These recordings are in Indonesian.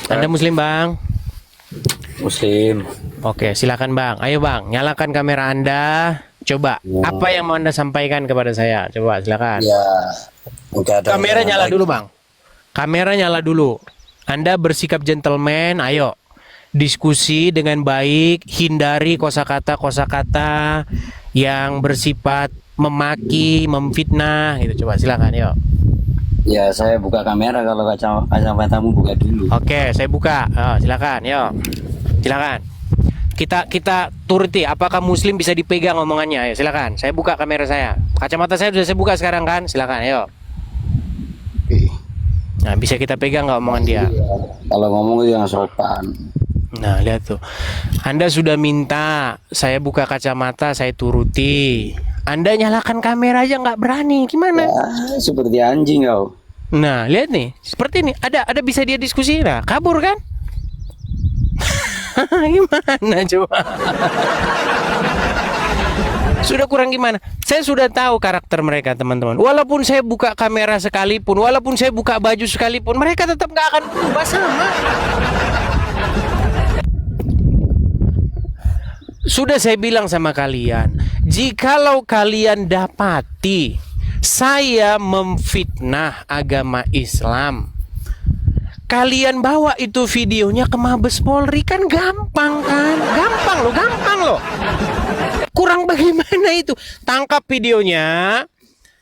Anda Muslim, Bang? Muslim. Oke, silakan, Bang. Ayo, Bang, nyalakan kamera Anda. Coba, apa yang mau Anda sampaikan kepada saya? Coba, silakan. Ya, enggak ada Kamera yang nyala lagi. dulu, Bang. Kamera nyala dulu. Anda bersikap gentleman, ayo. Diskusi dengan baik, hindari kosakata yang bersifat memaki, memfitnah gitu. Coba silakan, yuk. Ya, saya buka kamera, kalau kacamatamu buka dulu. Oke, saya buka. Oh, silakan, yuk. Silakan. Kita turuti apakah Muslim bisa dipegang omongannya. Ayo, silakan. Saya buka kamera saya. Kacamata saya sudah saya buka sekarang kan? Silakan, ayo. Nah, bisa kita pegang nggak omongan dia? Kalau ngomong itu yang sopan. Nah, lihat tuh. Anda sudah minta saya buka kacamata, saya turuti. Anda nyalakan kamera aja nggak berani, gimana? Ya, seperti anjing kau. Nah, lihat nih, seperti ini. Ada bisa dia diskusi, nah, kabur kan? Gimana coba? Sudah kurang gimana? Saya sudah tahu karakter mereka, teman-teman. Walaupun saya buka kamera sekalipun, walaupun saya buka baju sekalipun, mereka tetap nggak akan berubah sama. Sudah saya bilang sama kalian, jikalau kalian dapati saya memfitnah agama Islam, kalian bawa itu videonya ke Mabes Polri, kan gampang kan? Gampang loh. Kurang bagaimana itu? Tangkap videonya,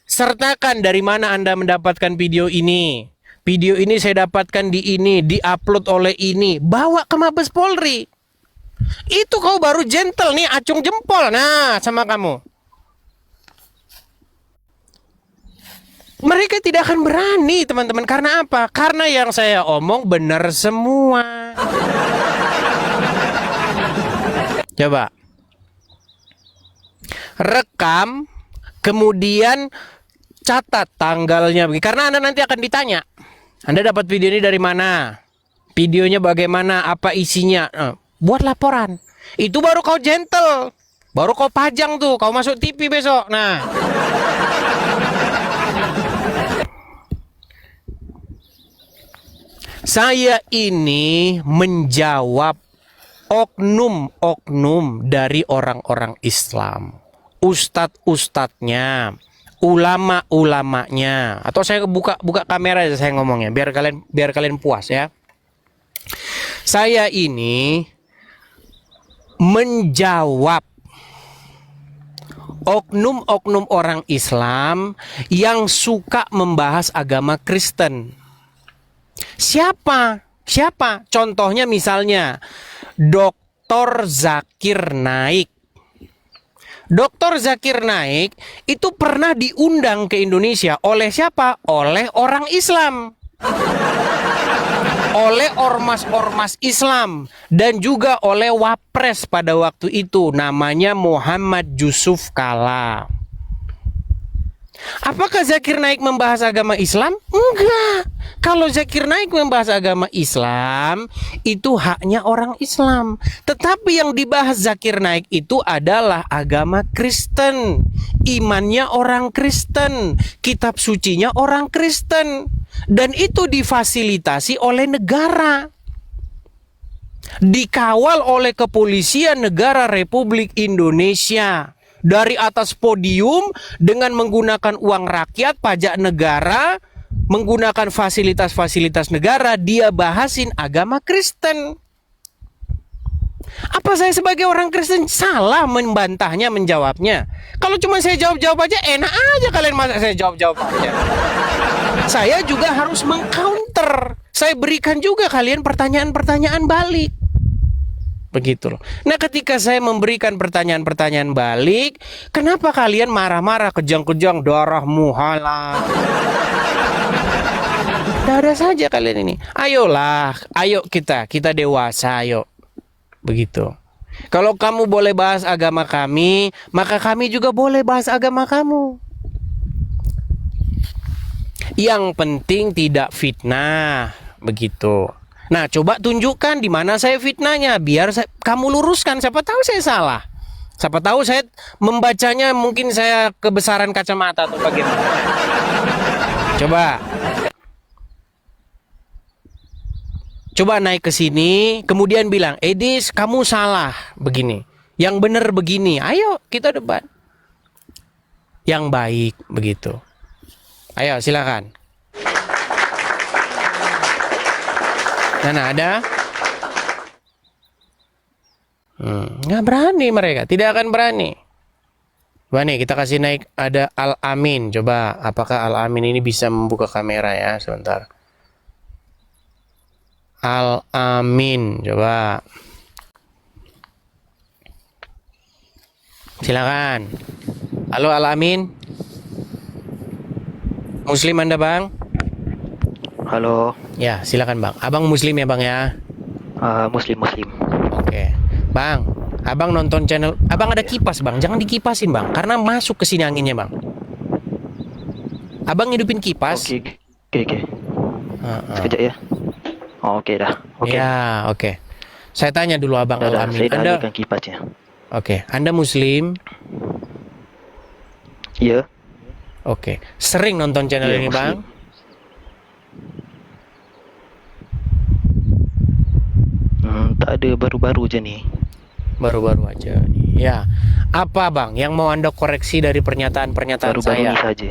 sertakan dari mana Anda mendapatkan video ini. Video ini saya dapatkan di ini, diupload oleh ini. Bawa ke Mabes Polri. Itu kau baru gentle nih, acung jempol. Nah, sama kamu. Mereka tidak akan berani, teman-teman. Karena apa? Karena yang saya omong benar semua. Coba. Rekam, kemudian catat tanggalnya. Karena Anda nanti akan ditanya. Anda dapat video ini dari mana? Videonya bagaimana? Apa isinya? Buat laporan. Itu baru kau gentle. Baru kau pajang tuh. Kau masuk TV besok. Nah. Saya ini menjawab oknum-oknum dari orang-orang Islam. Ustadz-ustadznya, ulama-ulamanya. Atau saya buka kamera aja saya ngomongnya biar kalian puas ya. Saya ini menjawab oknum-oknum orang Islam yang suka membahas agama Kristen. Siapa? Contohnya misalnya Dr. Zakir Naik. Dr. Zakir Naik itu pernah diundang ke Indonesia oleh siapa? Oleh orang Islam. Oleh ormas-ormas Islam dan juga oleh wapres pada waktu itu, namanya Muhammad Yusuf Kala. Apakah Zakir Naik membahas agama Islam? Enggak. Kalau Zakir Naik membahas agama Islam, itu haknya orang Islam. Tetapi yang dibahas Zakir Naik itu adalah agama Kristen. Imannya orang Kristen. Kitab sucinya orang Kristen. Dan itu difasilitasi oleh negara. Dikawal oleh kepolisian negara Republik Indonesia. Dari atas podium dengan menggunakan uang rakyat, pajak negara, menggunakan fasilitas-fasilitas negara, dia bahasin agama Kristen. Apa saya sebagai orang Kristen salah membantahnya, menjawabnya? Kalau cuma saya jawab-jawab aja, enak aja kalian, masa saya jawab-jawab aja. Saya juga harus mengcounter. Saya berikan juga kalian pertanyaan-pertanyaan balik. Begitu loh. Nah, ketika saya memberikan pertanyaan-pertanyaan balik, kenapa kalian marah-marah, kejang-kejang, darahmu halal? Ada saja kalian ini. Ayolah, ayo kita dewasa, ayo. Begitu. Kalau kamu boleh bahas agama kami, maka kami juga boleh bahas agama kamu. Yang penting tidak fitnah, begitu. Nah, coba tunjukkan di mana saya fitnahnya, biar kamu luruskan. Siapa tahu saya salah. Siapa tahu saya membacanya mungkin saya kebesaran kacamata atau bagaimana. Coba. Coba naik ke sini, kemudian bilang, Edis, kamu salah begini. Yang benar begini. Ayo, kita debat. Yang baik begitu. Ayo, silakan. Mana ada? Nggak berani mereka, tidak akan berani. Coba nih, kita kasih naik, ada Al-Amin. Coba, apakah Al-Amin ini bisa membuka kamera ya? Sebentar. Al-Amin, coba. Silakan. Halo Al-Amin. Muslim Anda, Bang? Halo, Ya, silakan, Bang. Abang Muslim ya, Bang ya? Muslim. Oke. Bang, Abang nonton channel, Abang ada kipas, Bang. Jangan dikipasin, Bang, karena masuk ke sini anginnya, Bang. Abang hidupin kipas. Oke. Sekejap ya. Oh, oke dah. Oke. Ya, oke. Saya tanya dulu Abang Dah, Al-Amin. saya dah Anda, alihkan kipasnya. oke. Anda Muslim? Ya. Oke. Sering nonton channel Ya, ini, Muslim. Bang? Tak ada baru-baru je ni. Baru-baru aja. Ya. Apa, Bang, yang mau Anda koreksi dari pernyataan-pernyataan Baru-baru saya? ni saja.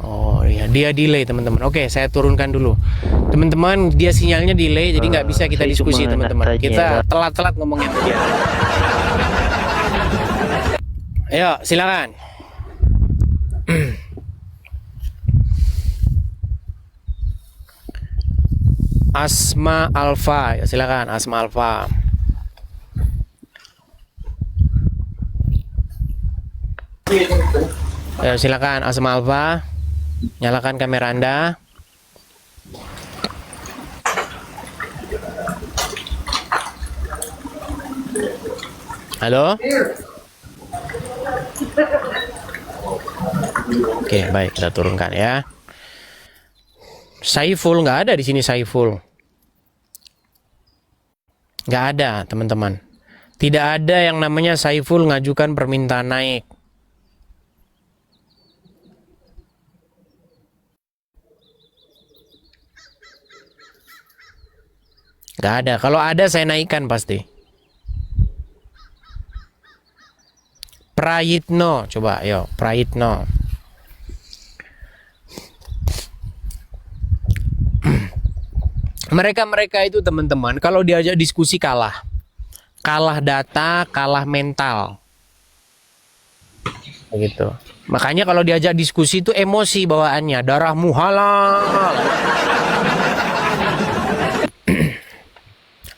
Oh iya, dia delay teman-teman. Oke, saya turunkan dulu. Teman-teman, dia sinyalnya delay, jadi nggak bisa kita saya diskusi cuma nak teman-teman. tanya. Kita telat-telat ngomongnya sama dia. Ayo, silakan. Asma Alfa, ya, silakan Asma Alfa. Ayo, silakan Asma Alfa. Nyalakan kamera Anda. Halo? Oke, baik, kita turunkan ya. Saiful nggak ada di sini, Saiful. Nggak ada, teman-teman. Tidak ada yang namanya Saiful ngajukan permintaan naik. Nggak ada. Kalau ada saya naikkan pasti. Prayitno, coba, yo, Prayitno. Mereka-mereka itu teman-teman, kalau diajak diskusi kalah. Kalah data, kalah mental. Begitu. Makanya kalau diajak diskusi itu emosi bawaannya, darahmu halal.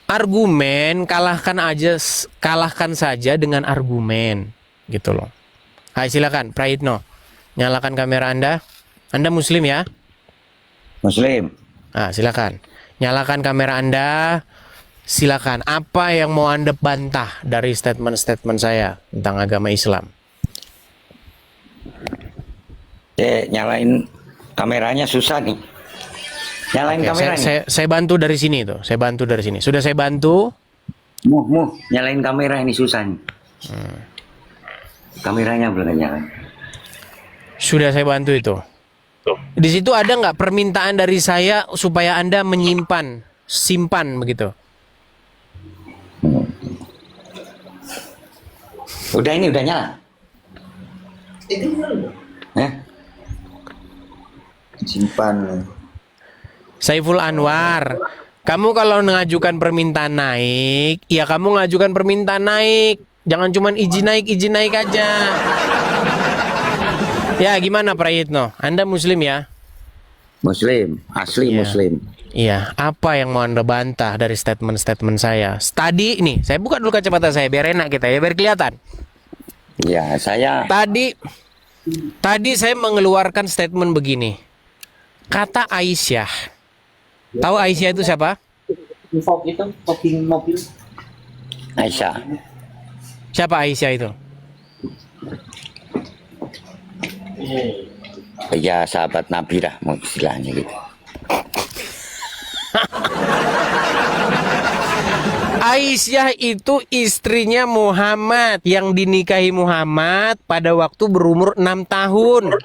Argumen kalahkan saja dengan argumen, gitu loh. Hai, silakan Prayitno. Nyalakan kamera Anda. Anda Muslim ya? Muslim. Nah, silakan. Nyalakan kamera Anda. Silakan. Apa yang mau Anda bantah dari statement-statement saya tentang agama Islam? Nyalain kameranya susah nih. Nyalain Oke, kameranya. saya bantu dari sini tuh. Saya bantu dari sini. Sudah saya bantu. Nyalain kamera ini susah nih. Kameranya belum nyala. Sudah saya bantu itu. Di situ ada nggak permintaan dari saya supaya Anda simpan begitu? Udah nyala. Simpan. Saiful Anwar, kamu kalau mengajukan permintaan naik, ya kamu ngajukan permintaan naik. Jangan cuman izin naik aja. Ya, gimana Prayitno? Anda Muslim ya? Muslim, asli Iya. Muslim. Iya, apa yang mau Anda bantah dari statement-statement saya? Tadi ini, saya buka dulu kacamata saya biar enak kita ya, biar kelihatan. Ya, saya Tadi saya mengeluarkan statement begini. Kata Aisyah. Tahu Aisyah itu siapa? Aisyah. Siapa Aisyah itu? Ya, sahabat Nabi lah, mau istilahnya gitu. Aisyah itu istrinya Muhammad yang dinikahi Muhammad pada waktu berumur 6 tahun.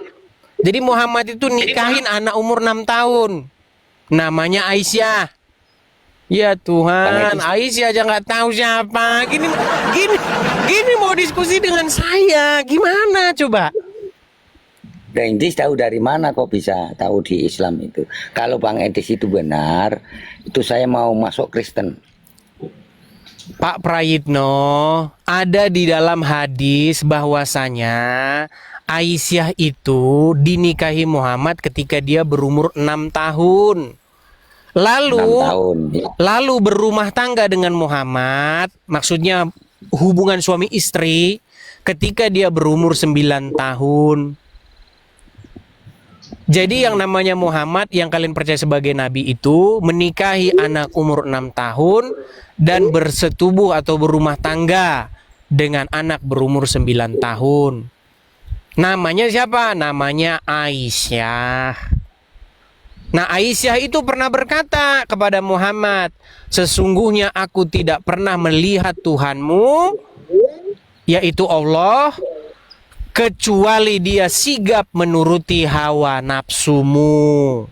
Jadi Muhammad itu nikahin anak umur 6 tahun. Namanya Aisyah. Ya Tuhan, Bang Aisyah aja nggak tahu siapa. Gini mau diskusi dengan saya, gimana coba? Dan Edis tahu dari mana kok bisa tahu di Islam itu? Kalau Bang Edis itu benar, itu saya mau masuk Kristen. Pak Prayitno, ada di dalam hadis bahwasanya Aisyah itu dinikahi Muhammad ketika dia berumur 6 tahun. 6 Lalu tahun. Ya. lalu berumah tangga dengan Muhammad, maksudnya hubungan suami istri ketika dia berumur 9 tahun. Jadi yang namanya Muhammad yang kalian percaya sebagai nabi itu menikahi anak umur 6 tahun dan bersetubuh atau berumah tangga dengan anak berumur 9 tahun. Namanya siapa? Namanya Aisyah. Nah, Aisyah itu pernah berkata kepada Muhammad, sesungguhnya aku tidak pernah melihat Tuhanmu, yaitu Allah, kecuali dia sigap menuruti hawa nafsumu.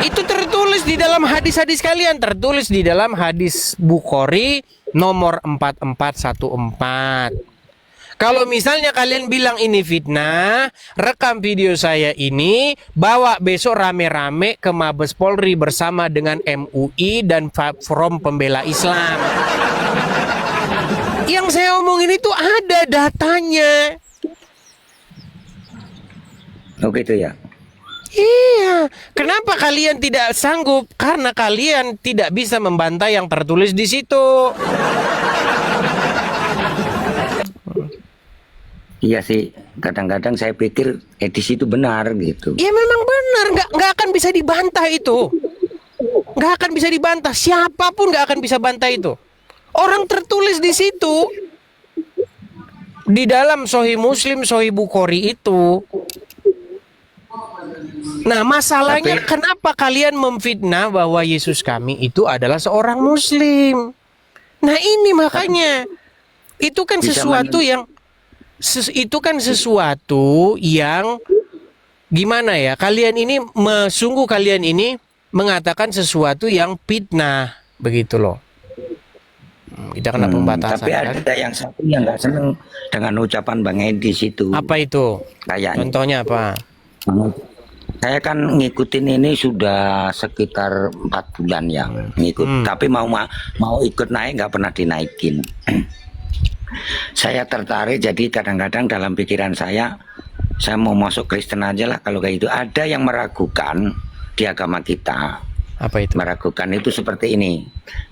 Itu tertulis di dalam hadis-hadis kalian, tertulis di dalam hadis Bukhari nomor 4414. Kalau misalnya kalian bilang ini fitnah, rekam video saya ini, bawa besok rame-rame ke Mabes Polri bersama dengan MUI dan Forum Pembela Islam. Yang saya omongin itu ada datanya. Oh gitu ya. Iya, kenapa kalian tidak sanggup? Karena kalian tidak bisa membantah yang tertulis di situ. Iya sih, kadang-kadang saya pikir Edis itu benar gitu. Ya memang benar, nggak akan bisa dibantah itu. Nggak akan bisa dibantah, siapapun nggak akan bisa bantah itu. Orang tertulis di situ, di dalam Sahih Muslim, Sahih Bukhari itu. Nah masalahnya kenapa kalian memfitnah bahwa Yesus kami itu adalah seorang Muslim? Nah ini makanya, itu kan sesuatu yang gimana ya? Kalian ini kalian ini mengatakan sesuatu yang fitnah begitu loh. Kita kena pembatasan. Tapi ada kan? yang satu yang nggak seneng dengan ucapan Bang Edis itu. Apa itu? Kayaknya. Contohnya apa? Saya kan ngikutin ini sudah sekitar 4 bulan ya ngikut. Tapi mau ikut naik nggak pernah dinaikin. Saya tertarik, jadi kadang-kadang dalam pikiran saya mau masuk Kristen aja lah kalau kayak itu. Ada yang meragukan di agama kita. Apa itu? Meragukan itu seperti ini.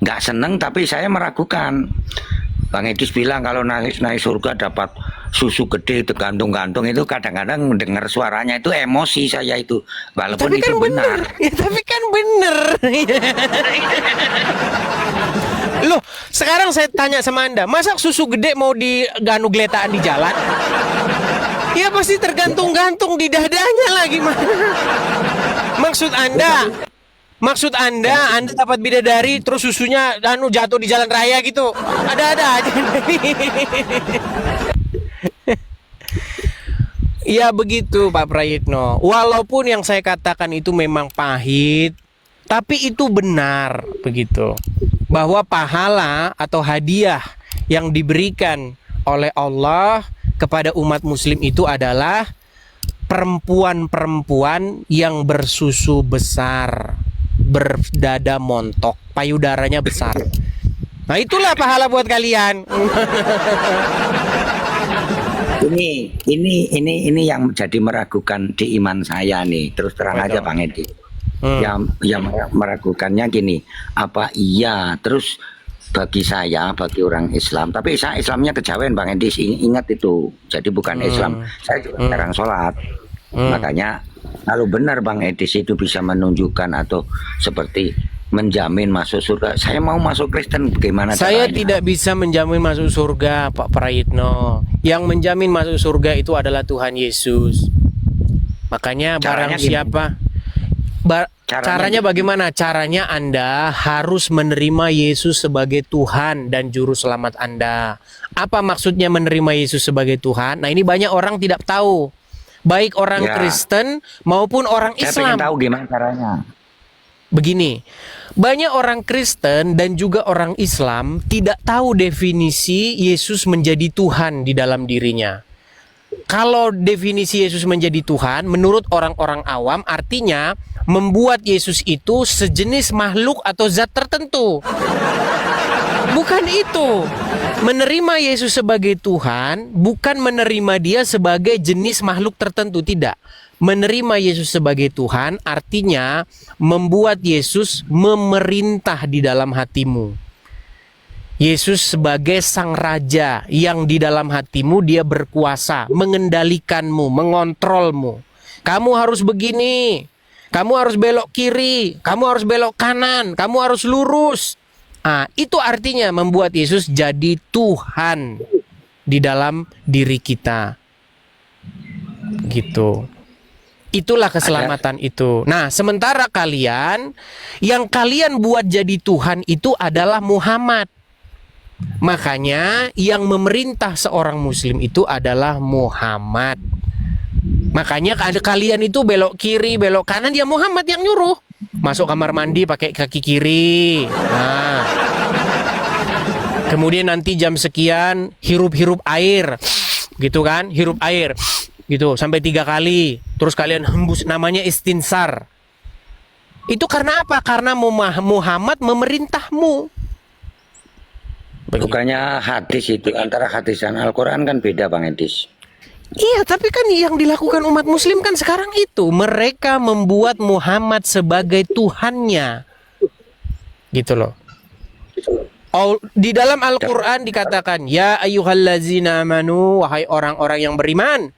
Nggak seneng tapi saya meragukan. Bang Edis bilang kalau naik surga dapat susu gede tergantung-gantung, itu kadang-kadang mendengar suaranya itu emosi saya itu. Walaupun Tapi itu kan benar. Ya, tapi kan bener. Loh, sekarang saya tanya sama Anda, masa susu gede mau diganu geletaan di jalan? Ya pasti tergantung-gantung di dadanya lah gimana. Maksud Anda dapat bidadari terus susunya jatuh di jalan raya gitu. Ada-ada aja. Ya begitu Pak Prayitno. Walaupun yang saya katakan itu memang pahit, tapi itu benar begitu. Bahwa pahala atau hadiah yang diberikan oleh Allah kepada umat muslim itu adalah perempuan-perempuan yang bersusu besar, berdada montok, payudaranya besar. Nah itulah pahala buat kalian. Ini yang jadi meragukan di iman saya nih. Terus terang aja Bang Edi. Yang meragukannya gini, apa iya terus bagi saya, bagi orang Islam, tapi saya Islamnya kejawen Bang Edi, ingat itu, jadi bukan Islam, saya juga jarang sholat. Makanya kalau benar Bang Edis itu bisa menunjukkan atau seperti menjamin masuk surga, saya mau masuk Kristen, bagaimana Saya caranya? tidak bisa menjamin masuk surga Pak Prayitno. Yang menjamin masuk surga itu adalah Tuhan Yesus. Makanya Caranya barang siapa Caranya bagaimana? Caranya Anda harus menerima Yesus sebagai Tuhan dan Juru Selamat Anda. Apa maksudnya menerima Yesus sebagai Tuhan? Nah ini banyak orang tidak tahu. Baik orang Kristen maupun orang Saya Islam. pengen tahu gimana caranya. Begini, banyak orang Kristen dan juga orang Islam tidak tahu definisi Yesus menjadi Tuhan di dalam dirinya. Kalau definisi Yesus menjadi Tuhan, menurut orang-orang awam artinya membuat Yesus itu sejenis makhluk atau zat tertentu. Bukan itu. Menerima Yesus sebagai Tuhan bukan menerima dia sebagai jenis makhluk tertentu, tidak. Menerima Yesus sebagai Tuhan artinya membuat Yesus memerintah di dalam hatimu. Yesus sebagai sang raja yang di dalam hatimu dia berkuasa, mengendalikanmu, mengontrolmu. Kamu harus begini, kamu harus belok kiri, kamu harus belok kanan, kamu harus lurus. Nah, itu artinya membuat Yesus jadi Tuhan di dalam diri kita. Gitu. Itulah keselamatan itu. Nah, sementara kalian, yang kalian buat jadi Tuhan itu adalah Muhammad. Makanya yang memerintah seorang muslim itu adalah Muhammad. Makanya kalian itu belok kiri, belok kanan, ya Muhammad yang nyuruh. Masuk kamar mandi pakai kaki kiri. Nah. Kemudian nanti jam sekian hirup-hirup air. Gitu kan? Hirup air. Gitu sampai 3 kali. Terus kalian hembus, namanya istinsar. Itu karena apa? Karena Muhammad memerintahmu. Bukannya hadis itu, antara hadis dan Al-Quran kan beda Bang Edis. Iya, tapi kan yang dilakukan umat muslim kan sekarang itu, mereka membuat Muhammad sebagai Tuhannya. Gitu loh. Di dalam Al-Quran dikatakan, ya ayyuhallazina amanu, wahai orang-orang yang beriman,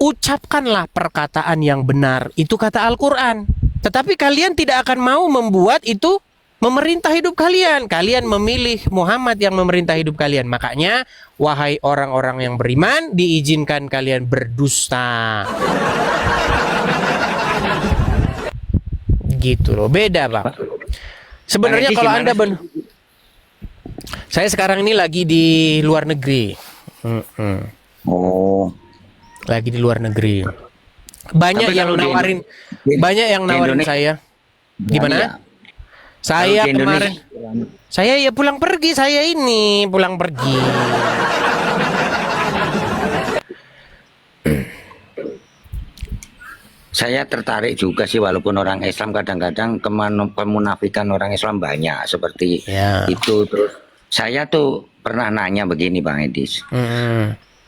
ucapkanlah perkataan yang benar. Itu kata Al-Quran. Tetapi kalian tidak akan mau membuat itu memerintah hidup kalian. Kalian memilih Muhammad yang memerintah hidup kalian. Makanya, wahai orang-orang yang beriman, diizinkan kalian berdusta. Gitu loh, beda Bang. Sebenarnya kalau Anda saya sekarang ini lagi di luar negeri. Oh. Lagi di luar negeri. Banyak yang nawarin, saya. Gimana? Iya. Saya kemarin, saya ya pulang pergi. Saya ini pulang pergi. Saya tertarik juga sih, walaupun orang Islam kadang-kadang kemunafikan orang Islam banyak seperti itu. Terus saya tuh pernah nanya begini Bang Edis.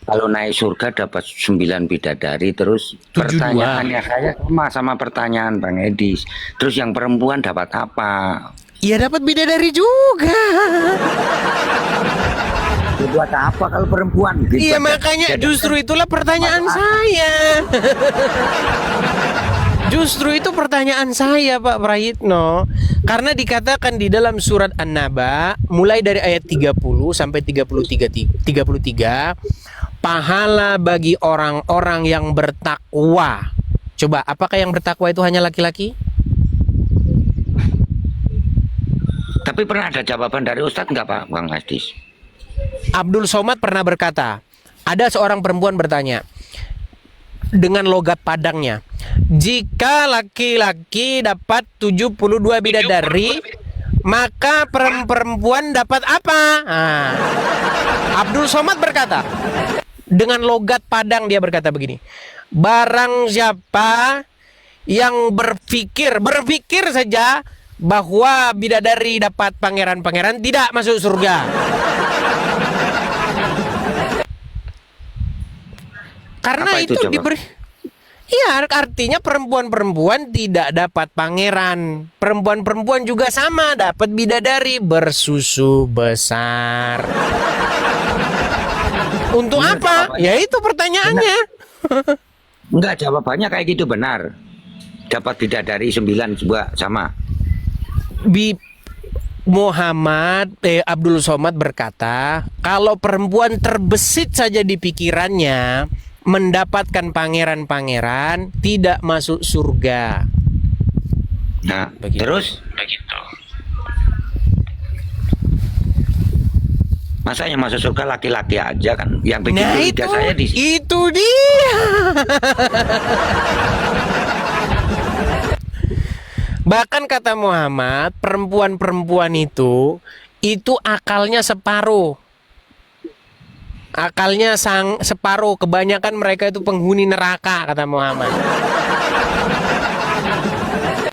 Kalau naik surga dapat 9 bidadari, terus 72. Pertanyaannya saya sama pertanyaan Bang Edis. Terus yang perempuan dapat apa? Ya dapat bidadari juga. Buat apa kalau perempuan? Iya makanya justru itulah pertanyaan saya. Justru itu pertanyaan saya Pak Prayitno. Karena dikatakan di dalam surat An-Naba mulai dari ayat 30 sampai 33, pahala bagi orang-orang yang bertakwa. Coba, apakah yang bertakwa itu hanya laki-laki? Tapi pernah ada jawaban dari Ustadz nggak Pak Bang Adis? Abdul Somad pernah berkata, ada seorang perempuan bertanya dengan logat Padangnya, jika laki-laki dapat 72 bidadari, maka perempuan dapat apa? Nah, Abdul Somad berkata dengan logat Padang, dia berkata begini, barang siapa yang berpikir saja bahwa bidadari dapat pangeran-pangeran, tidak masuk surga. Karena itu diberi, iya, artinya perempuan-perempuan tidak dapat pangeran. Perempuan-perempuan juga sama, dapat bidadari bersusu besar. Untuk apa? Ya itu pertanyaannya. Enggak, jawabannya kayak gitu, benar. Dapat bidadari 9 juga sama. Abdul Somad berkata, kalau perempuan terbesit saja di pikirannya mendapatkan pangeran-pangeran, tidak masuk surga. Nah, begitu. Terus begitu. Masa yang masuk surga laki-laki aja kan? Yang begitu nah, itu, saya di itu dia. Bahkan kata Muhammad, perempuan-perempuan itu akalnya separuh. Akalnya separuh, kebanyakan mereka itu penghuni neraka, kata Muhammad.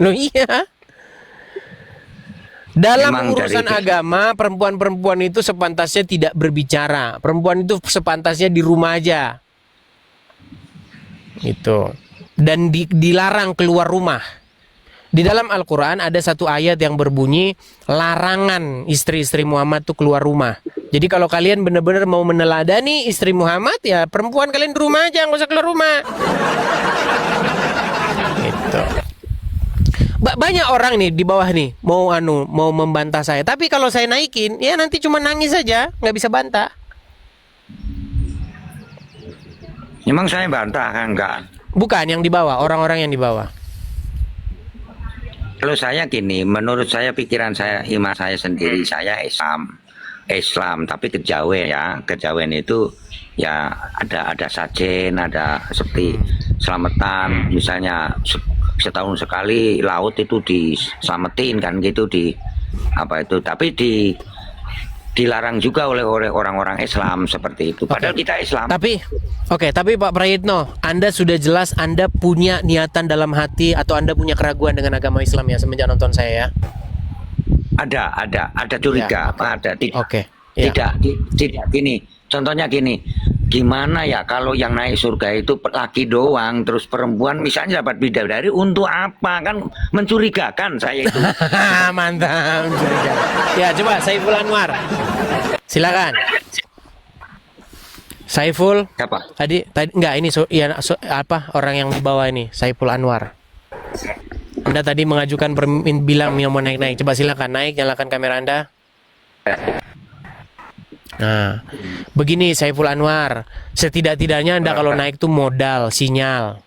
Loh iya. Dalam Memang urusan dari- agama, perempuan-perempuan itu sepantasnya tidak berbicara. Perempuan itu sepantasnya di rumah aja. Itu. Dan dilarang keluar rumah. Di dalam Al-Quran ada satu ayat yang berbunyi larangan istri-istri Muhammad tuh keluar rumah. Jadi kalau kalian benar-benar mau meneladani istri Muhammad, ya perempuan kalian di rumah aja, nggak usah keluar rumah. Gitu. Banyak orang nih di bawah nih mau membantah saya. Tapi kalau saya naikin, ya nanti cuma nangis saja, nggak bisa bantah. Memang saya bantah kan enggak. Bukan yang di bawah, orang-orang yang di bawah. Kalau saya gini, menurut saya pikiran saya, iman saya sendiri, saya Islam, tapi kejawen ya, kejawen itu ya ada sajen, ada seperti selamatan, misalnya setahun sekali laut itu diselamatin kan gitu di apa itu, tapi dilarang juga oleh orang-orang Islam seperti itu. Padahal kita Islam. Tapi Pak Prayitno, Anda sudah jelas Anda punya niatan dalam hati atau Anda punya keraguan dengan agama Islam ya semenjak nonton saya ya? Ada curiga, Ya, oke. ada tidak. Oke, ya. Tidak gini. Contohnya gini, gimana ya kalau yang naik surga itu laki doang, terus perempuan misalnya dapat bidadari untuk apa? Kan mencurigakan saya itu. Mantap, mencurigakan. Ya, coba Saiful Anwar. Silakan. Saiful. Siapa? Tadi enggak ini orang yang di bawah ini, Saiful Anwar. Anda tadi mengajukan bilang mau naik-naik. Coba silakan naik, nyalakan kamera Anda. Nah, begini Saiful Anwar, setidak-tidaknya Anda kalau naik tuh modal, sinyal.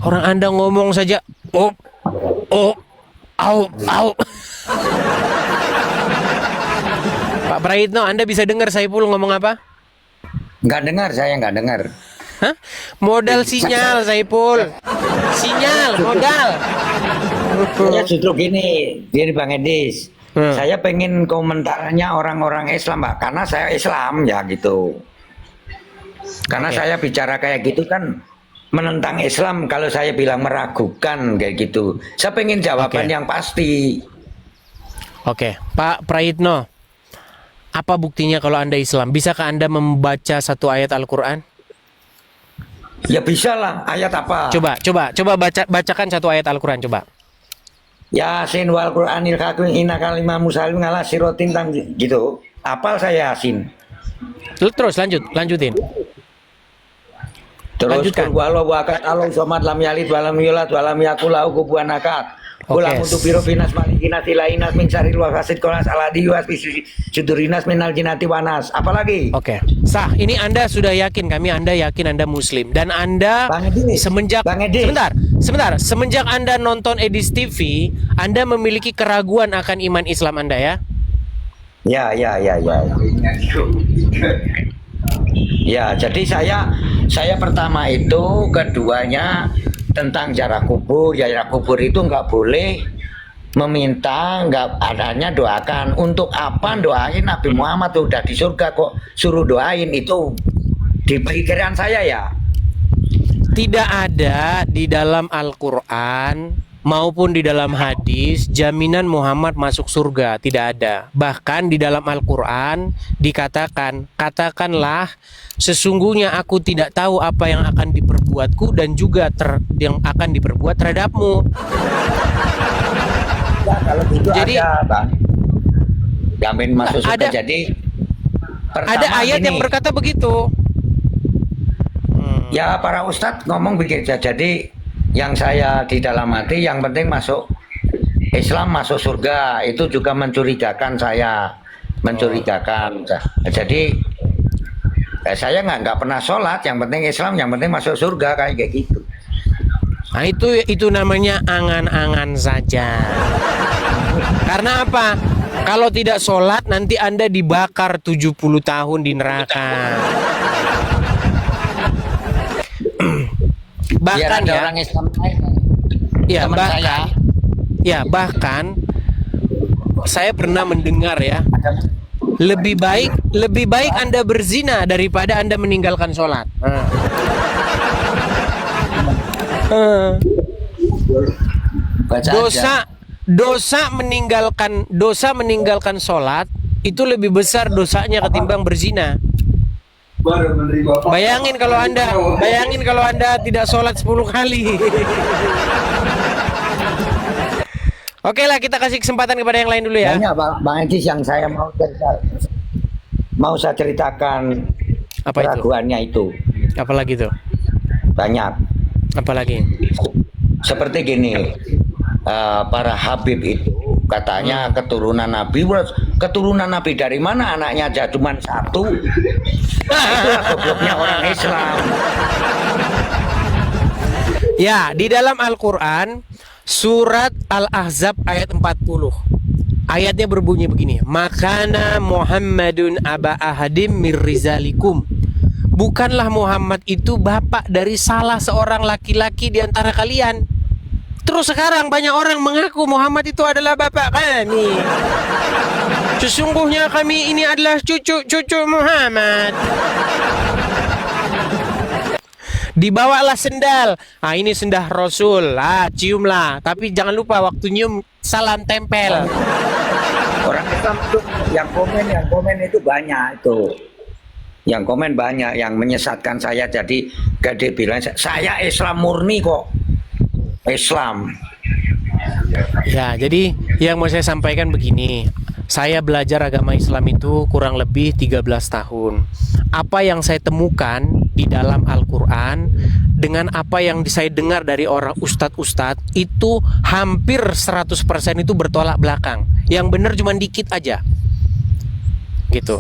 Orang Anda ngomong saja, au. Pak Prayitno, Anda bisa dengar Saiful ngomong apa? Nggak dengar, saya nggak dengar. Hah? Modal sinyal Saiful. Sinyal, modal. Saya justru gini Bang Edis. Saya pengen komentarnya orang-orang Islam, Pak, karena saya Islam ya gitu. Karena saya bicara kayak gitu kan menentang Islam, kalau saya bilang meragukan kayak gitu. Saya pengen jawaban yang pasti. Oke, Pak Prayitno, apa buktinya kalau Anda Islam? Bisakah Anda membaca satu ayat Al-Quran? Ya bisa lah, ayat apa? Coba bacakan satu ayat Al-Quran, coba. Yasin wal Qur'anil hakim innaka limamu salim ala sirotin tam gitu. Apal saya Yasin. Terus lanjutin. Terus Lanjutkan. walau wakat Allah somat lam yalid walam yulad walam yakul lahu kufuwan ahad. Kula mutu biro finas malikinas ilainas min syarril wafasid kolas aladi was sudurinas minal jinati wanas. Apalagi? Oke. Sah, ini Anda sudah yakin, Anda yakin Anda Muslim dan Anda Bang Edis, semenjak Bang Edis. sebentar, semenjak Anda nonton Edis TV, Anda memiliki keraguan akan iman Islam Anda ya? Ya. Ya, jadi saya pertama itu, keduanya tentang jarak kubur. Ya, jarak kubur itu nggak boleh meminta, nggak adanya doakan. Untuk apa doain Nabi Muhammad udah di surga kok suruh doain, itu di pikiran saya ya. Tidak ada di dalam Al-Quran maupun di dalam hadis jaminan Muhammad masuk surga, tidak ada. Bahkan di dalam Al-Quran dikatakan, katakanlah sesungguhnya aku tidak tahu apa yang akan diperbuatku dan juga yang akan diperbuat terhadapmu. Ya, kalau gitu Jadi, ada, Bang. Jamin masuk surga. ada- Jadi Ada ayat yang berkata begitu. Ya, para ustadz ngomong begitu. Jadi yang saya di dalam hati, yang penting masuk Islam, masuk surga, itu juga mencurigakan saya, mencurigakan. Jadi saya nggak pernah sholat, yang penting Islam, yang penting masuk surga, kayak gitu. Nah itu namanya angan-angan saja. Karena apa? Kalau tidak sholat nanti Anda dibakar 70 tahun di neraka. Biar Bahkan ada ya, orang Islam lain. Ya, teman saya. bahkan saya pernah mendengar ya, lebih baik Anda berzina daripada Anda meninggalkan sholat. Baca aja. Dosa meninggalkan sholat itu lebih besar dosanya ketimbang berzina. Bayangin kalau anda tidak sholat 10 kali. Oke lah, kita kasih kesempatan kepada yang lain dulu ya. Banyak Bang Edis yang saya mau saya ceritakan. Apa itu? Keraguannya itu Apalagi tuh? banyak. Apalagi? Seperti gini, para Habib itu katanya keturunan Nabi. Keturunan Nabi dari mana? Anaknya aja cuma satu. Itulah gobloknya orang Islam. Ya, di dalam Al-Quran surat Al-Ahzab ayat 40, ayatnya berbunyi begini: Makana Muhammadun aba ahadim mir rizalikum. Bukanlah Muhammad itu bapak dari salah seorang laki-laki di antara kalian. Terus sekarang banyak orang mengaku Muhammad itu adalah bapak kami. Sesungguhnya kami ini adalah cucu Muhammad. Dibawalah sendal. Ini sendah Rasul. Ciumlah. Tapi jangan lupa waktu nyium salam tempel. Orang Islam itu yang komen itu banyak itu. Yang komen banyak yang menyesatkan saya, jadi gede bilang saya Islam murni kok. Islam. Ya, jadi yang mau saya sampaikan begini. Saya belajar agama Islam itu kurang lebih 13 tahun. Apa yang saya temukan di dalam Al-Quran dengan apa yang saya dengar dari orang ustadz-ustadz itu hampir 100% itu bertolak belakang. Yang benar cuma dikit aja. Gitu.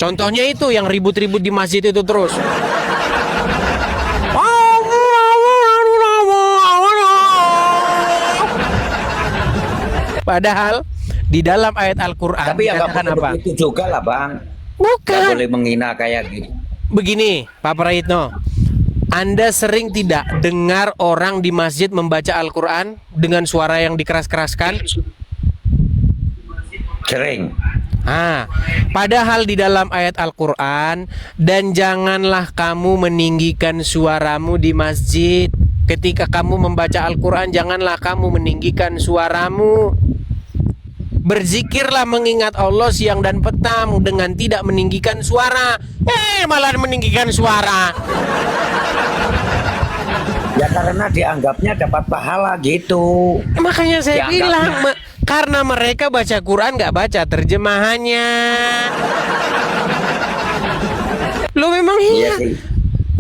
Contohnya itu yang ribut-ribut di masjid itu terus. Padahal di dalam ayat Al-Quran tapi ya dikatakan apa? Itu juga lah Bang. Bukan. Nggak boleh menghina kayak gitu. Begini, Pak Prayitno, Anda sering tidak dengar orang di masjid membaca Al-Quran dengan suara yang dikeras-keraskan? Sering. Padahal di dalam ayat Al-Quran, dan janganlah kamu meninggikan suaramu di masjid. Ketika kamu membaca Al-Quran, janganlah kamu meninggikan suaramu. Berzikirlah mengingat Allah siang dan petang dengan tidak meninggikan suara. Malah meninggikan suara. Ya karena dianggapnya dapat pahala gitu. Makanya saya bilang, karena mereka baca Quran nggak baca terjemahannya. Lo memang iya.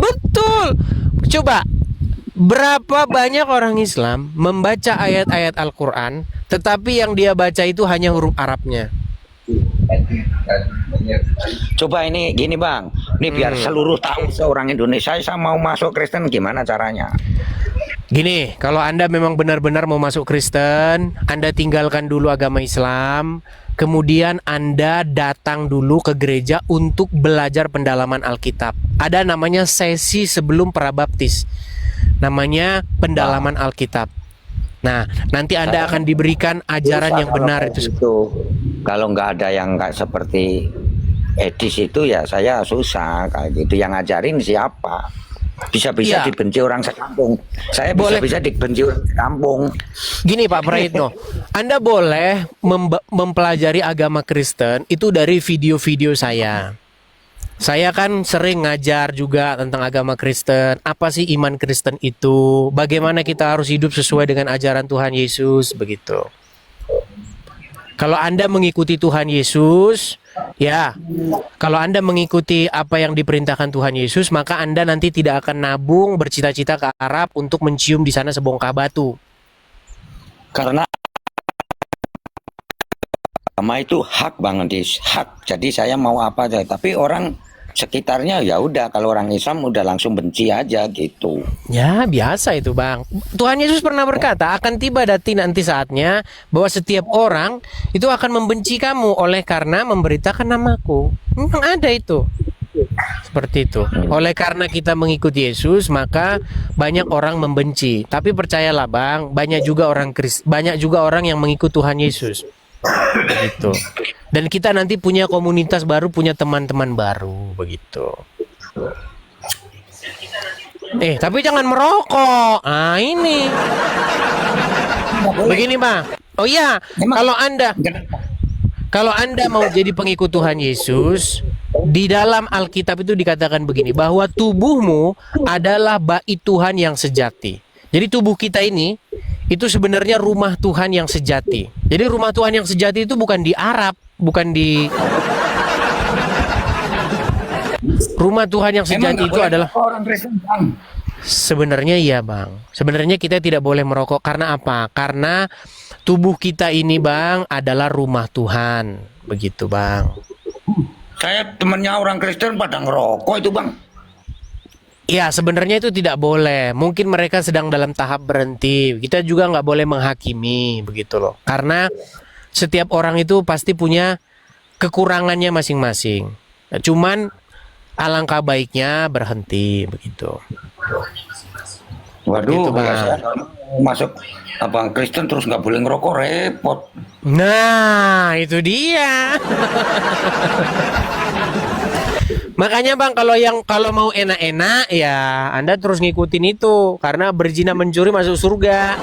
Betul. Coba, berapa banyak orang Islam membaca ayat-ayat Al-Quran, tetapi yang dia baca itu hanya huruf Arabnya. Coba ini gini Bang, ini biar seluruh tahu seorang Indonesia saya mau masuk Kristen gimana caranya? Gini, kalau Anda memang benar-benar mau masuk Kristen, Anda tinggalkan dulu agama Islam, kemudian Anda datang dulu ke gereja untuk belajar pendalaman Alkitab. Ada namanya sesi sebelum prabaptis, namanya pendalaman Alkitab. Nah, nanti Anda akan diberikan ajaran yang benar itu. Kalau nggak ada yang nggak seperti Edis itu ya saya susah kayak gitu. Yang ngajarin siapa? Bisa-bisa dibenci orang sekampung. Saya bisa-bisa dibenci orang sekampung. Gini Pak Prayitno, Anda boleh mempelajari agama Kristen itu dari video-video saya. Saya kan sering ngajar juga tentang agama Kristen. Apa sih iman Kristen itu? Bagaimana kita harus hidup sesuai dengan ajaran Tuhan Yesus, begitu. Kalau Anda mengikuti Tuhan Yesus, ya, kalau Anda mengikuti apa yang diperintahkan Tuhan Yesus, maka Anda nanti tidak akan nabung bercita-cita ke Arab untuk mencium di sana sebongkah batu. Karena agama itu hak banget, hak. Jadi saya mau apa aja, tapi orang sekitarnya ya udah, kalau orang Islam udah langsung benci aja gitu. Ya biasa itu Bang. Tuhan Yesus pernah berkata, akan tiba nanti saatnya bahwa setiap orang itu akan membenci kamu oleh karena memberitakan namaku. Memang ada itu. Seperti itu. Oleh karena kita mengikuti Yesus, maka banyak orang membenci. Tapi percayalah Bang, banyak juga orang yang mengikuti Tuhan Yesus. Begitu. Dan kita nanti punya komunitas baru, punya teman-teman baru, begitu. Tapi jangan merokok. Ini. Begini Bang. Oh iya, kalau Anda mau jadi pengikut Tuhan Yesus, di dalam Alkitab itu dikatakan begini, bahwa tubuhmu adalah bait Tuhan yang sejati. Jadi tubuh kita ini itu sebenarnya rumah Tuhan yang sejati. Jadi rumah Tuhan yang sejati itu bukan di Arab, bukan di rumah Tuhan yang sejati itu adalah orang Kristen, Bang. Sebenarnya iya Bang. Sebenarnya kita tidak boleh merokok. Karena apa? Karena tubuh kita ini Bang adalah rumah Tuhan. Begitu Bang. Saya temennya orang Kristen pada ngerokok itu Bang. Ya sebenarnya itu tidak boleh. Mungkin mereka sedang dalam tahap berhenti. Kita juga nggak boleh menghakimi. Begitu loh. Karena setiap orang itu pasti punya kekurangannya masing-masing. Cuman alangkah baiknya berhenti. Begitu. Waduh, Begitu, Bang. saya masuk abang Kristen terus nggak boleh ngerokok, repot. Nah, itu dia. Makanya Bang, kalau mau enak-enak ya Anda terus ngikutin itu, karena berzina mencuri masuk surga.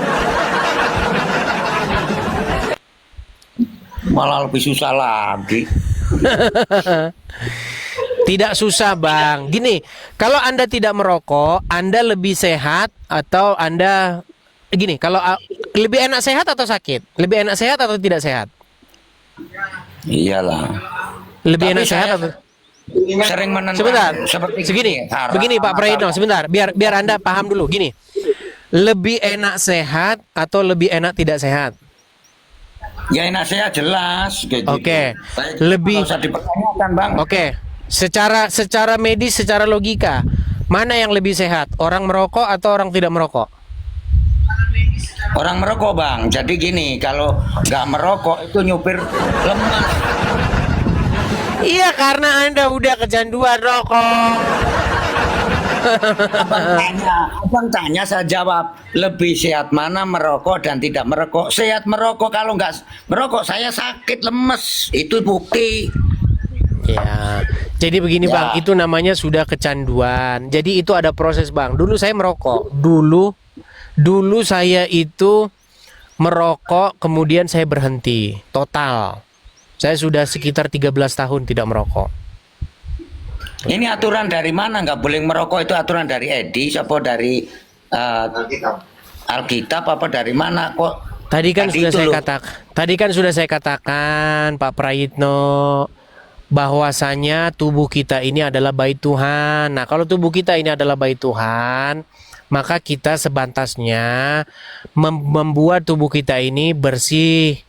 Malah lebih susah lagi. Tidak susah Bang. Gini, kalau Anda tidak merokok, Anda lebih sehat atau Anda gini, kalau lebih enak sehat atau sakit? Lebih enak sehat atau tidak sehat? Iyalah. Lebih Tapi enak sehat saya atau sering menentang sebentar. seperti Begini Pak Prayitno, sebentar. Biar Anda paham dulu. Gini. Lebih enak sehat atau lebih enak tidak sehat? Ya enak sehat jelas gitu. Oke. Saya Lebih nggak usah dipertanyakan Bang. Oke. Secara medis, secara logika, mana yang lebih sehat? Orang merokok atau orang tidak merokok? Orang merokok Bang. Jadi gini, kalau nggak merokok itu nyupir lemas. Iya, karena Anda udah kecanduan rokok. Abang tanya saya jawab, lebih sehat mana merokok dan tidak merokok? Sehat merokok, kalau nggak merokok saya sakit lemes, itu bukti. Ya, jadi begini Bang, itu namanya sudah kecanduan. Jadi itu ada proses Bang. Dulu saya merokok. Dulu saya itu merokok, kemudian saya berhenti total. Saya sudah sekitar 13 tahun tidak merokok. Ini aturan dari mana nggak boleh merokok? Itu aturan dari Edi, siapa dari Alkitab apa dari mana kok? Tadi kan sudah saya katakan Pak Prayitno, bahwasanya tubuh kita ini adalah bait Tuhan. Nah, kalau tubuh kita ini adalah bait Tuhan, maka kita sebantasnya membuat tubuh kita ini bersih,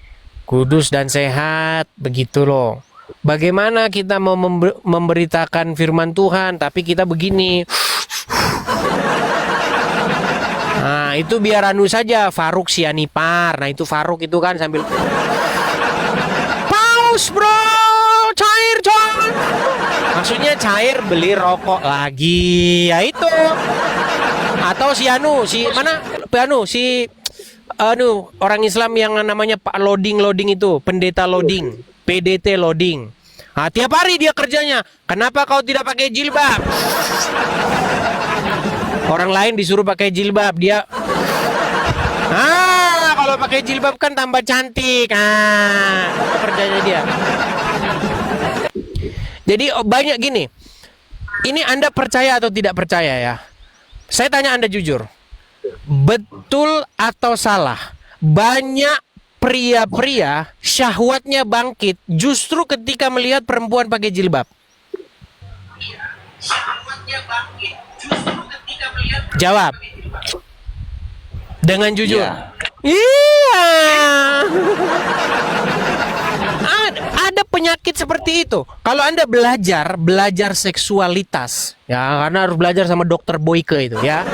kudus dan sehat, begitu loh. Bagaimana kita mau memberitakan firman Tuhan tapi kita begini? Nah, itu biar anu saja, Faruk Sianipar. Nah, itu Faruk itu kan sambil paus bro, cair John. Maksudnya cair, beli rokok lagi. Ya itu. Atau si orang Islam yang namanya Pak Loading itu, pendeta Loading, PDT Loading. Nah, tiap hari dia kerjanya, kenapa kau tidak pakai jilbab? Orang lain disuruh pakai jilbab, dia kalau pakai jilbab kan tambah cantik. Itu kerjanya dia. Jadi banyak gini. Ini Anda percaya atau tidak percaya ya? Saya tanya Anda jujur. Betul atau salah? Banyak pria-pria syahwatnya bangkit justru ketika melihat perempuan pakai jilbab. Jawab dengan jujur. Iya. Ada penyakit seperti itu. Kalau Anda belajar seksualitas, ya, karena harus belajar sama dokter Boyke itu ya.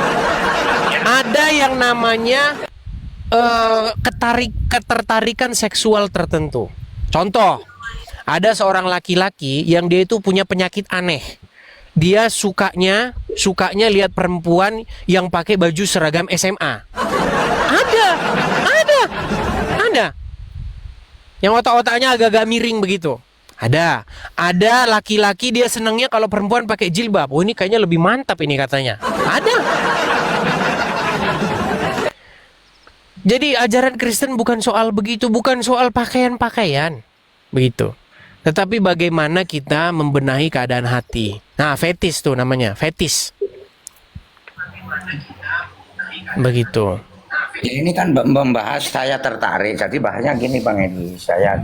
Ada yang namanya ketertarikan seksual tertentu. Contoh, ada seorang laki-laki yang dia itu punya penyakit aneh. dia sukanya lihat perempuan yang pakai baju seragam SMA. Ada. Yang otak-otaknya agak-agak miring begitu. Ada laki-laki dia senangnya kalau perempuan pakai jilbab. Oh, ini kayaknya lebih mantap ini katanya. Ada. Jadi ajaran Kristen bukan soal begitu, bukan soal pakaian-pakaian. Begitu. Tetapi bagaimana kita membenahi keadaan hati. Nah, fetis tuh namanya, fetis. Begitu. Ini kan membahas saya tertarik. Jadi bahasnya gini Bang Edi. Saya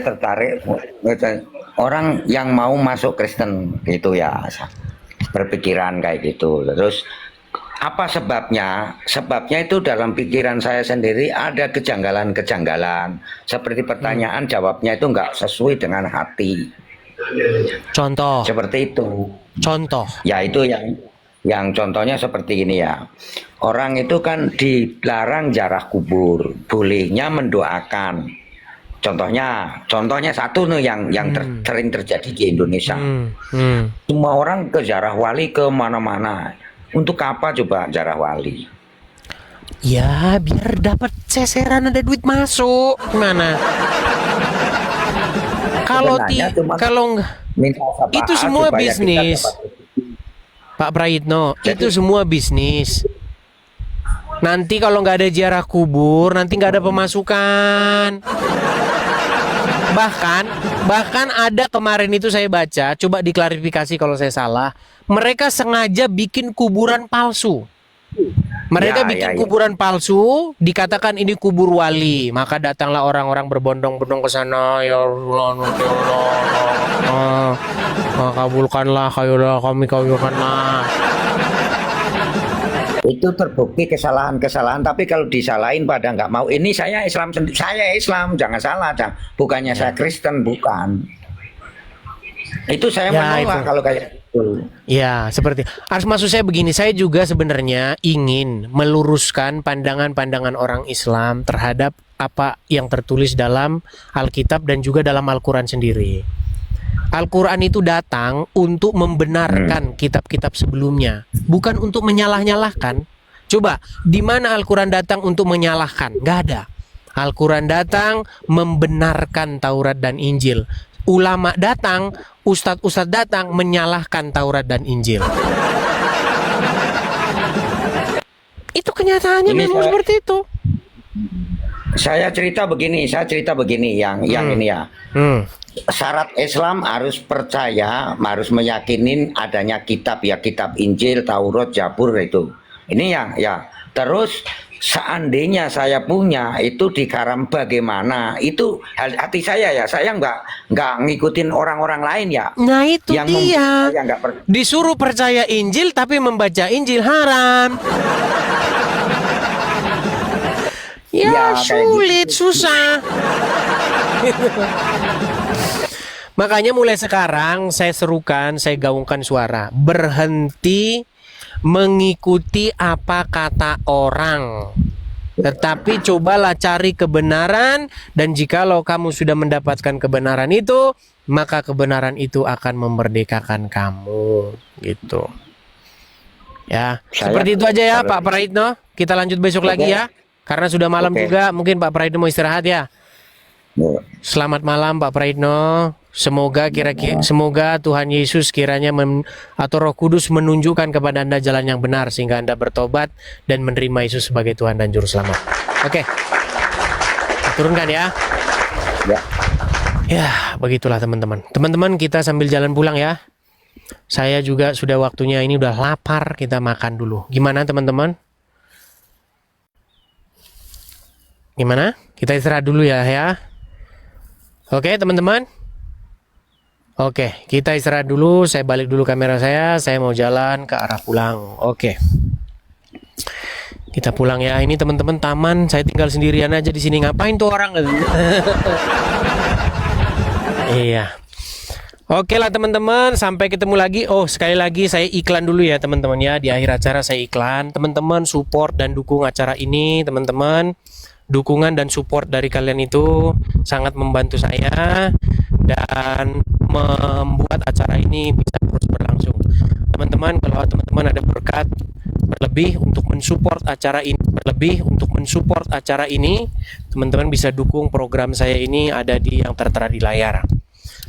tertarik orang yang mau masuk Kristen gitu ya. Berpikiran kayak gitu. Terus apa sebabnya? Sebabnya itu dalam pikiran saya sendiri ada kejanggalan-kejanggalan. Seperti pertanyaan jawabnya itu nggak sesuai dengan hati. Contoh. Seperti itu. Contoh. Ya itu yang contohnya seperti ini ya. Orang itu kan dilarang ziarah kubur, bolehnya mendoakan. Contohnya satu nih yang sering terjadi di Indonesia. Semua orang ke ziarah wali ke mana-mana. Untuk apa coba ziarah wali? Ya, biar dapat ceseran, ada duit masuk. Gimana? Kalau itu semua bisnis. Pak Prayitno, itu semua bisnis. Nanti kalau nggak ada ziarah kubur, nanti nggak ada pemasukan. Bahkan ada kemarin itu saya baca, coba diklarifikasi kalau saya salah. Mereka sengaja bikin kuburan palsu. Mereka bikin kuburan palsu, dikatakan ini kubur wali. Maka datanglah orang-orang berbondong-bondong ke sana. Ya Allah, kabulkanlah, kami kabulkanlah. Itu terbukti kesalahan-kesalahan, tapi kalau disalahin pada nggak mau. Ini saya Islam, jangan salah, bukannya saya Kristen, bukan. Itu saya menolak kalau kayak gitu. Ya, seperti maksud saya begini, saya juga sebenarnya ingin meluruskan pandangan-pandangan orang Islam terhadap apa yang tertulis dalam Alkitab dan juga dalam Al-Quran sendiri. Al-Quran itu datang untuk membenarkan kitab-kitab sebelumnya, bukan untuk menyalah-nyalahkan. Coba, di mana Al-Quran datang untuk menyalahkan? Nggak ada. Al-Quran datang membenarkan Taurat dan Injil. Ulama datang, ustadz-ustadz datang menyalahkan Taurat dan Injil. Itu kenyataannya memang seperti itu. Saya cerita begini yang ini ya. Syarat Islam harus percaya, harus meyakinin adanya kitab Injil, Taurat, Zabur itu. Ini ya. Terus seandainya saya punya itu dikaram bagaimana? Itu hati saya ya. Saya nggak ngikutin orang-orang lain ya. Nah itu yang dia. Disuruh percaya Injil tapi membaca Injil haram. Ya sulit, gitu. Susah. Makanya mulai sekarang saya serukan, saya gaungkan suara, berhenti mengikuti apa kata orang. Tetapi cobalah cari kebenaran, dan jikalau kamu sudah mendapatkan kebenaran itu, maka kebenaran itu akan memerdekakan kamu, gitu. Ya, seperti itu aja ya Pak Prayitno. Kita lanjut besok lagi ya. Karena sudah malam juga, mungkin Pak Prayitno mau istirahat ya. Selamat malam Pak Prayitno. Semoga semoga Tuhan Yesus kiranya atau Roh Kudus menunjukkan kepada Anda jalan yang benar sehingga Anda bertobat dan menerima Yesus sebagai Tuhan dan Juru Selamat. Oke. Turunkan ya. Ya, begitulah teman-teman. Teman-teman, kita sambil jalan pulang ya. Saya juga sudah waktunya, ini udah lapar, kita makan dulu. Gimana teman-teman? Gimana? Kita istirahat dulu ya. Oke teman-teman. Oke, kita istirahat dulu. Saya balik dulu kamera saya. Saya mau jalan ke arah pulang. Oke. Kita pulang ya. Ini teman-teman taman. Saya tinggal sendirian aja di sini. Ngapain tuh orang? Iya. Oke lah teman-teman. Sampai ketemu lagi. Oh, sekali lagi saya iklan dulu ya teman-teman ya. Di akhir acara saya iklan. Teman-teman support dan dukung acara ini teman-teman. Dukungan dan support dari kalian itu sangat membantu saya dan membuat acara ini bisa terus berlangsung. teman-teman, kalau teman-teman ada berkat berlebih untuk mensupport acara ini, teman-teman bisa dukung program saya ini, ada di yang tertera di layar.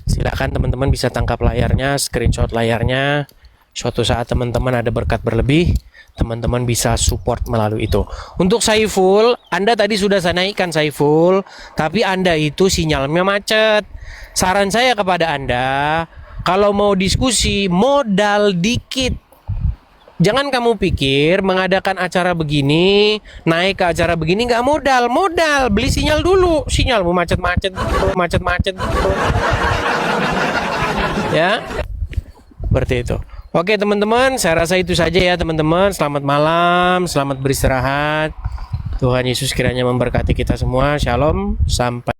Silakan teman-teman bisa tangkap layarnya, screenshot layarnya. Suatu saat teman-teman ada berkat berlebih, teman-teman bisa support melalui itu. Untuk Saiful, Anda tadi sudah saya naikkan Saiful, tapi Anda itu sinyalnya macet. Saran saya kepada Anda, kalau mau diskusi modal dikit. Jangan kamu pikir mengadakan acara begini, naik ke acara begini nggak modal, beli sinyal dulu, sinyalmu macet-macet, ya, seperti itu. Oke teman-teman, saya rasa itu saja ya teman-teman. Selamat malam, selamat beristirahat. Tuhan Yesus kiranya memberkati kita semua. Shalom, sampai